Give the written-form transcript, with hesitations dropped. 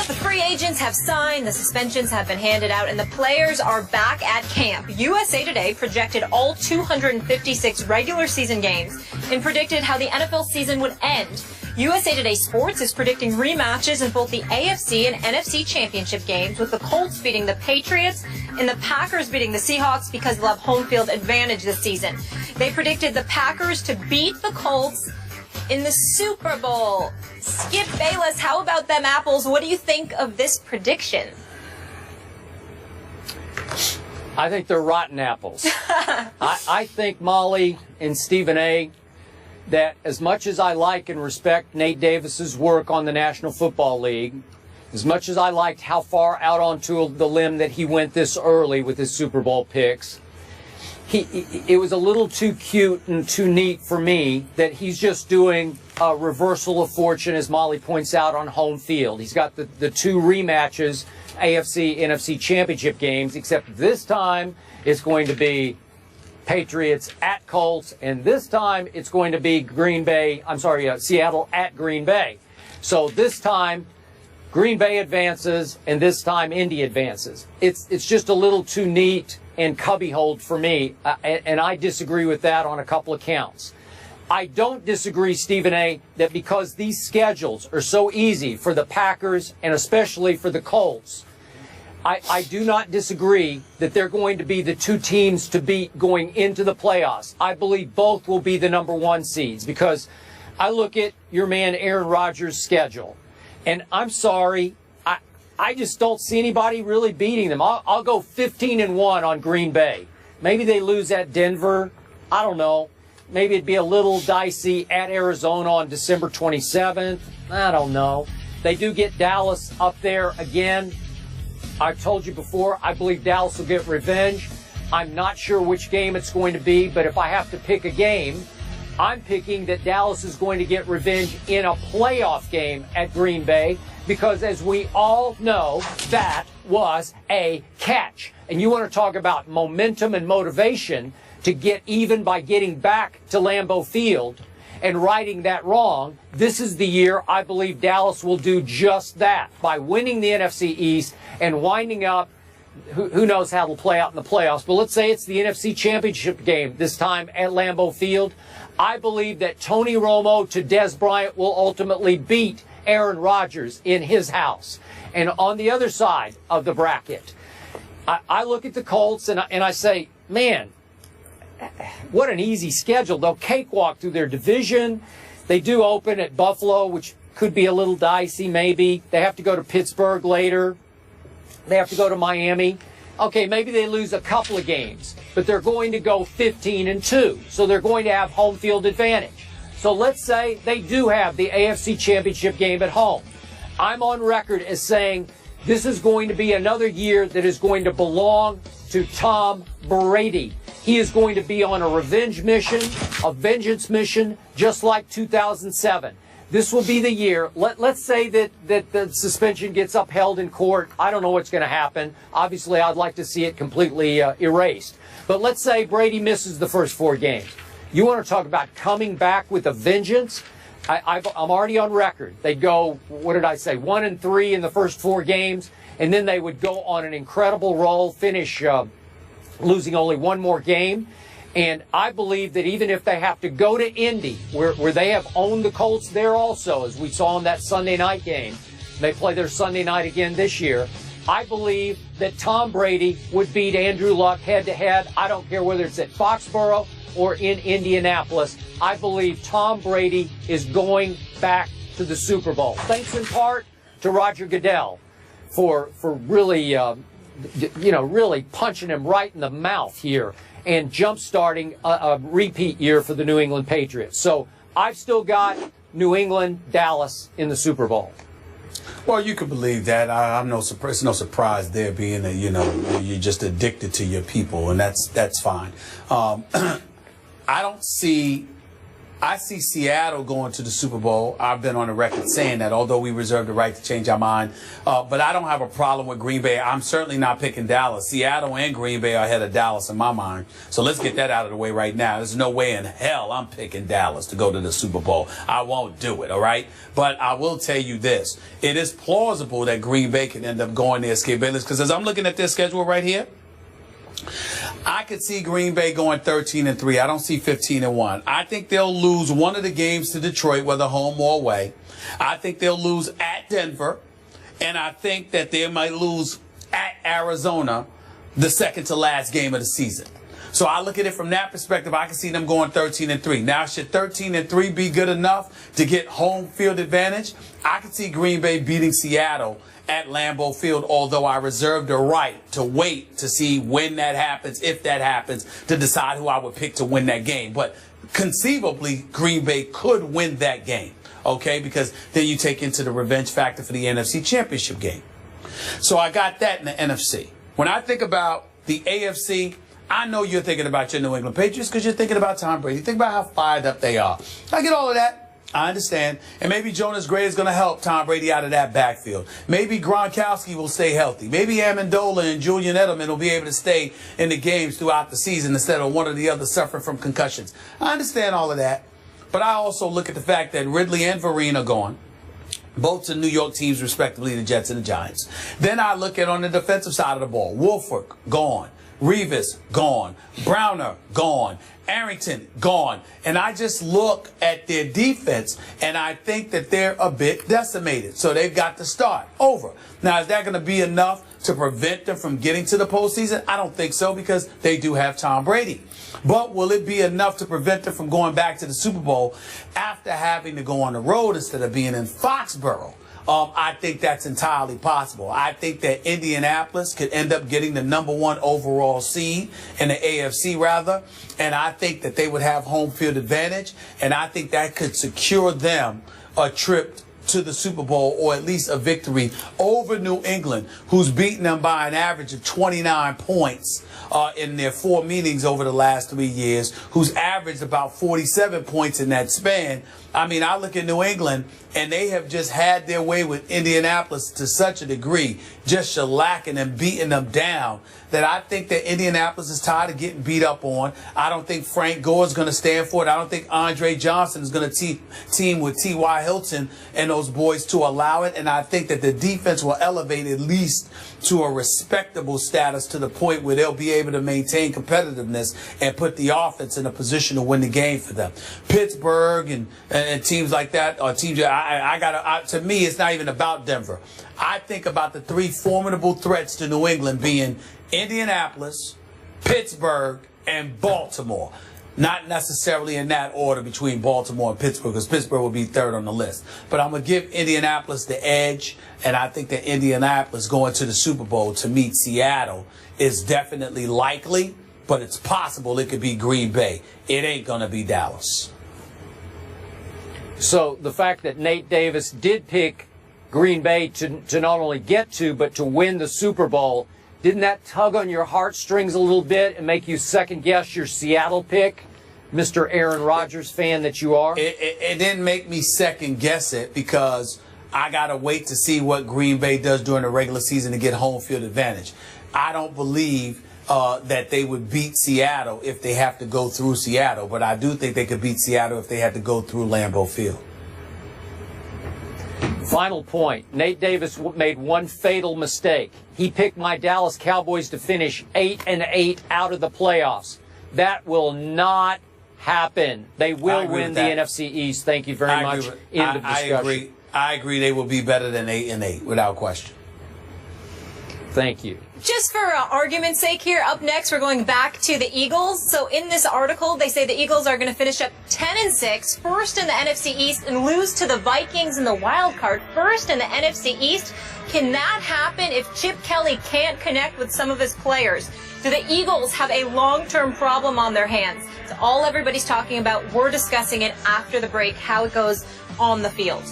The free agents have signed, the suspensions have been handed out, and the players are back at camp. USA Today projected all 256 regular season games and predicted how the NFL season would end. USA Today Sports is predicting rematches in both the AFC and NFC championship games, with the Colts beating the Patriots and the Packers beating the Seahawks because they'll have home field advantage this season. They predicted the Packers to beat the Colts in the Super Bowl. Skip Bayless, how about them apples? What do you think of this prediction? I think they're rotten apples. I think, Molly and Stephen A., that as much as I like and respect Nate Davis's work on the National Football League, as much as I liked how far out onto the limb that he went this early with his Super Bowl picks, it was a little too cute and too neat for me that he's just doing a reversal of fortune, as Molly points out, on home field. He's got the two rematches, AFC, NFC championship games, except this time it's going to be Patriots at Colts, and this time it's going to be Seattle at Green Bay. So this time Green Bay advances, and this time Indy advances. It's just a little too neat and cubbyhole for me, and I disagree with that on a couple of counts. I don't disagree, Stephen A., that because these schedules are so easy for the Packers and especially for the Colts, I do not disagree that they're going to be the two teams to beat going into the playoffs. I believe both will be the number one seeds because I look at your man Aaron Rodgers' schedule, and I'm sorry, I just don't see anybody really beating them. I'll go 15-1 on Green Bay. Maybe they lose at Denver. I don't know. Maybe it'd be a little dicey at Arizona on December 27th. I don't know. They do get Dallas up there again. I've told you before, I believe Dallas will get revenge. I'm not sure which game it's going to be, but if I have to pick a game, I'm picking that Dallas is going to get revenge in a playoff game at Green Bay, because as we all know, that was a catch. And you want to talk about momentum and motivation to get even by getting back to Lambeau Field and righting that wrong. This is the year I believe Dallas will do just that by winning the NFC East and winding up. Who knows how it'll play out in the playoffs, but let's say it's the NFC Championship game this time at Lambeau Field. I believe that Tony Romo to Dez Bryant will ultimately beat Aaron Rodgers in his house. And on the other side of the bracket, I look at the Colts and I say, man, what an easy schedule. They'll cakewalk through their division. They do open at Buffalo, which could be a little dicey maybe. They have to go to Pittsburgh later. They have to go to Miami. Okay, maybe they lose a couple of games, but they're going to go 15-2. So they're going to have home field advantage. So let's say they do have the AFC Championship game at home. I'm on record as saying this is going to be another year that is going to belong to Tom Brady. He is going to be on a revenge mission, a vengeance mission, just like 2007. This will be the year. Let's say that the suspension gets upheld in court. I don't know what's going to happen. Obviously, I'd like to see it completely erased. But let's say Brady misses the first 4 games. You want to talk about coming back with a vengeance? I'm already on record. They'd go, 1-3 in the first 4 games, and then they would go on an incredible roll, finish losing only 1 more game. And I believe that even if they have to go to Indy, where they have owned the Colts there also, as we saw in that Sunday night game, they play their Sunday night again this year, I believe that Tom Brady would beat Andrew Luck head-to-head. I don't care whether it's at Foxborough or in Indianapolis. I believe Tom Brady is going back to the Super Bowl. Thanks in part to Roger Goodell for really, really punching him right in the mouth here and jump-starting a repeat year for the New England Patriots. So I've still got New England, Dallas in the Super Bowl. Well, you could believe that. I'm no surprise. No surprise there, being that you're just addicted to your people, and that's fine. I I see Seattle going to the Super Bowl. I've been on the record saying that, although we reserve the right to change our mind. But I don't have a problem with Green Bay. I'm certainly not picking Dallas. Seattle and Green Bay are ahead of Dallas in my mind. So let's get that out of the way right now. There's no way in hell I'm picking Dallas to go to the Super Bowl. I won't do it, all right? But I will tell you this. It is plausible that Green Bay can end up going there, Skip Bayless, because as I'm looking at their schedule right here, I could see Green Bay going 13-3. I don't see 15-1. I think they'll lose one of the games to Detroit, whether home or away. I think they'll lose at Denver. And I think that they might lose at Arizona the second to last game of the season. So I look at it from that perspective. I can see them going 13-3. Now, should 13-3 be good enough to get home field advantage? I can see Green Bay beating Seattle at Lambeau Field, although I reserve the right to wait to see when that happens, if that happens, to decide who I would pick to win that game. But conceivably, Green Bay could win that game, okay, because then you take into the revenge factor for the NFC Championship game. So I got that in the NFC. When I think about the AFC, I know you're thinking about your New England Patriots because you're thinking about Tom Brady. Think about how fired up they are. I get all of that. I understand. And maybe Jonas Gray is going to help Tom Brady out of that backfield. Maybe Gronkowski will stay healthy. Maybe Amendola and Julian Edelman will be able to stay in the games throughout the season instead of one or the other suffering from concussions. I understand all of that. But I also look at the fact that Ridley and Vereen are gone, both to New York teams, respectively, the Jets and the Giants. Then I look at on the defensive side of the ball, Wolford, gone. Revis, gone. Browner, gone. Arrington, gone. And I just look at their defense, and I think that they're a bit decimated. So they've got to start over. Now, is that going to be enough to prevent them from getting to the postseason? I don't think so, because they do have Tom Brady. But will it be enough to prevent them from going back to the Super Bowl after having to go on the road instead of being in Foxborough? I think that's entirely possible. I think that Indianapolis could end up getting the #1 overall seed in the AFC, rather. And I think that they would have home field advantage. And I think that could secure them a trip to the Super Bowl, or at least a victory over New England, who's beaten them by an average of 29 points in their 4 meetings over the last 3 years, who's averaged about 47 points in that span. I mean, I look at New England, and they have just had their way with Indianapolis to such a degree, just shellacking and beating them down, that I think that Indianapolis is tired of getting beat up on. I don't think Frank Gore is going to stand for it. I don't think Andre Johnson is going to team with T.Y. Hilton and those boys to allow it. And I think that the defense will elevate at least to a respectable status, to the point where they'll be able to maintain competitiveness and put the offense in a position to win the game for them. Pittsburgh and teams like that, or teams, to me, it's not even about Denver. I think about the 3 formidable threats to New England being Indianapolis, Pittsburgh, and Baltimore. Not necessarily in that order between Baltimore and Pittsburgh, because Pittsburgh will be third on the list. But I'm going to give Indianapolis the edge, and I think that Indianapolis going to the Super Bowl to meet Seattle is definitely likely, but it's possible it could be Green Bay. It ain't going to be Dallas. So the fact that Nate Davis did pick Green Bay to not only get to, but to win the Super Bowl, didn't that tug on your heartstrings a little bit and make you second-guess your Seattle pick, Mr. Aaron Rodgers fan that you are? It didn't make me second-guess it, because I got to wait to see what Green Bay does during the regular season to get home field advantage. I don't believe that they would beat Seattle if they have to go through Seattle, but I do think they could beat Seattle if they had to go through Lambeau Field. Final point. Nate Davis made one fatal mistake. He picked my Dallas Cowboys to finish 8-8 out of the playoffs. That will not happen. They will win the NFC East. Thank you very much. End of discussion. I agree. They will be better than 8-8, without question. Thank you. Just for argument's sake here, up next we're going back to the Eagles. So in this article, they say the Eagles are going to finish up 10-6, first in the NFC East, and lose to the Vikings in the wild card, first in the NFC East. Can that happen if Chip Kelly can't connect with some of his players? Do the Eagles have a long-term problem on their hands? It's all everybody's talking about. We're discussing it after the break, how it goes on the field.